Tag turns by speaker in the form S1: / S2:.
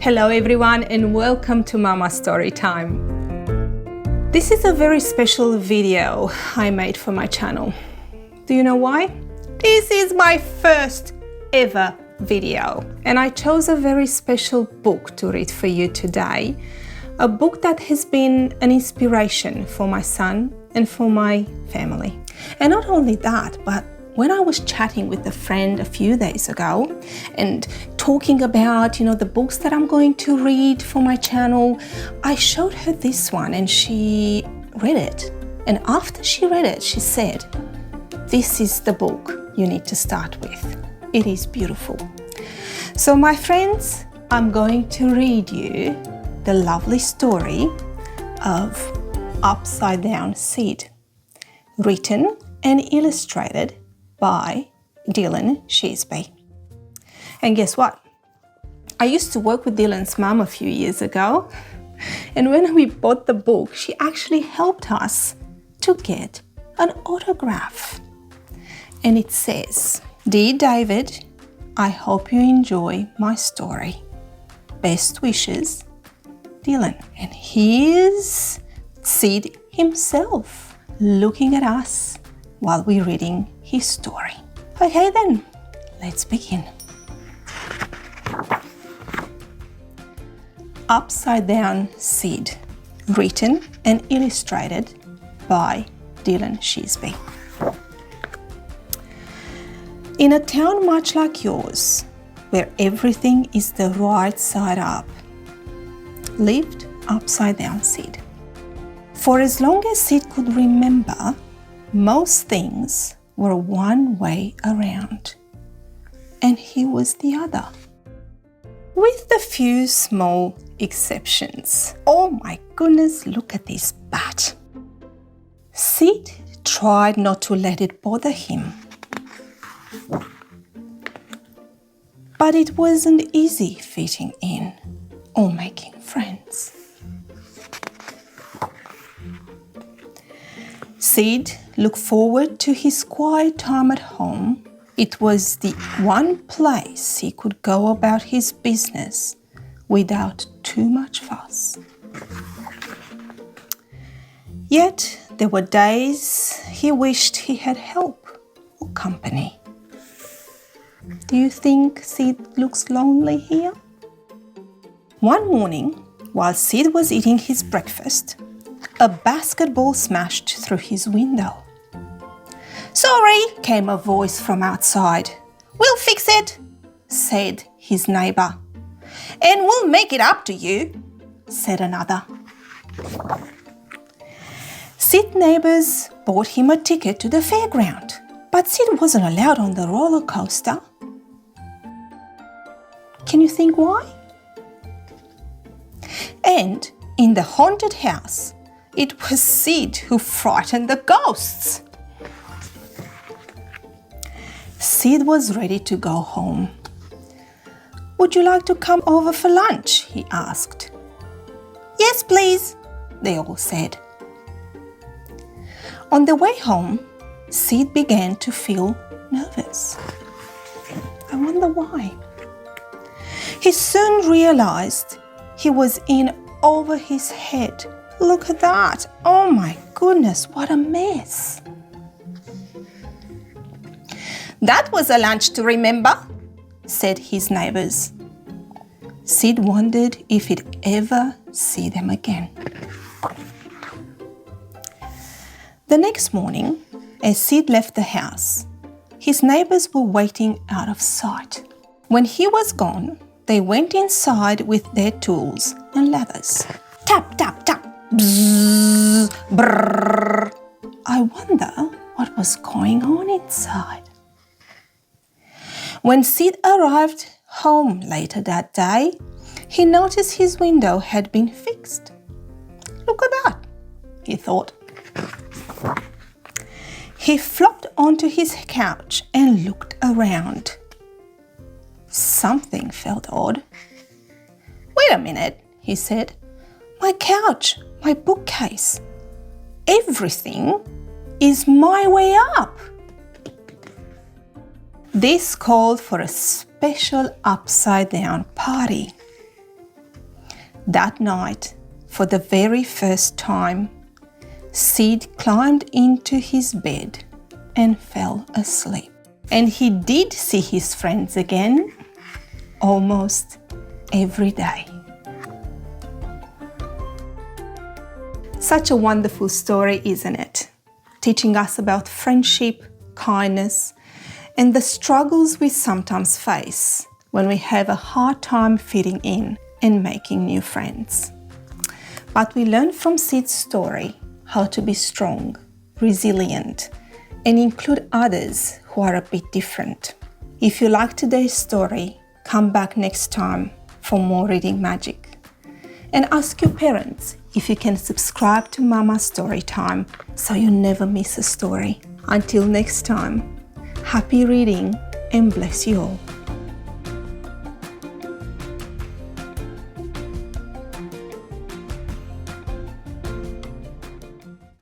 S1: Hello everyone and welcome to Mama Story Time. This is a very special video I made for my channel. Do you know why? This is my first ever video and I chose a very special book to read for you today. A book that has been an inspiration for my son and for my family. And not only that, but when I was chatting with a friend a few days ago and talking about, the books that I'm going to read for my channel, I showed her this one and she read it. And after she read it, she said, "This is the book you need to start with. It is beautiful." So my friends, I'm going to read you the lovely story of Upside Down Seed, written and illustrated by Dylan Shearsby. And guess what? I used to work with Dylan's mum a few years ago, and when we bought the book, she actually helped us to get an autograph. And it says, "Dear David, I hope you enjoy my story. Best wishes, Dylan." And here's Sid himself looking at us while we're reading his story. Okay then, let's begin. Upside Down Seed, written and illustrated by Dylan Shearsby. In a town much like yours, where everything is the right side up, lived Upside Down Seed. For as long as Sid could remember, most things were one way around, and he was the other. With a few small exceptions. Oh my goodness, look at this bat. Sid tried not to let it bother him. But it wasn't easy fitting in or making friends. Sid looked forward to his quiet time at home. It was the one place he could go about his business without too much fuss. Yet there were days he wished he had help or company. Do you think Sid looks lonely here? One morning, while Sid was eating his breakfast, a basketball smashed through his window. "Sorry," came a voice from outside. "We'll fix it," said his neighbour. "And we'll make it up to you," said another. Sid's neighbours bought him a ticket to the fairground, but Sid wasn't allowed on the roller coaster. Can you think why? And in the haunted house, it was Sid who frightened the ghosts. Sid was ready to go home. "Would you like to come over for lunch?" he asked. "Yes, please," they all said. On the way home, Sid began to feel nervous. I wonder why. He soon realized he was in over his head. Look at that. Oh my goodness, what a mess. "That was a lunch to remember," said his neighbours. Sid wondered if he'd ever see them again. The next morning, as Sid left the house, his neighbours were waiting out of sight. When he was gone, they went inside with their tools and ladders. Tap, tap, tap. Bzzz, brrr. I wonder what was going on inside. When Sid arrived home later that day, he noticed his window had been fixed. "Look at that," he thought. He flopped onto his couch and looked around. Something felt odd. "Wait a minute," he said. "My couch, my bookcase, everything is my way up." This called for a special upside down party. That night, for the very first time, Sid climbed into his bed and fell asleep. And he did see his friends again almost every day. Such a wonderful story, isn't it? Teaching us about friendship, kindness, and the struggles we sometimes face when we have a hard time fitting in and making new friends. But we learn from Sid's story how to be strong, resilient, and include others who are a bit different. If you like today's story, come back next time for more reading magic. And ask your parents if you can subscribe to Mama Storytime so you never miss a story. Until next time, happy reading and bless you all.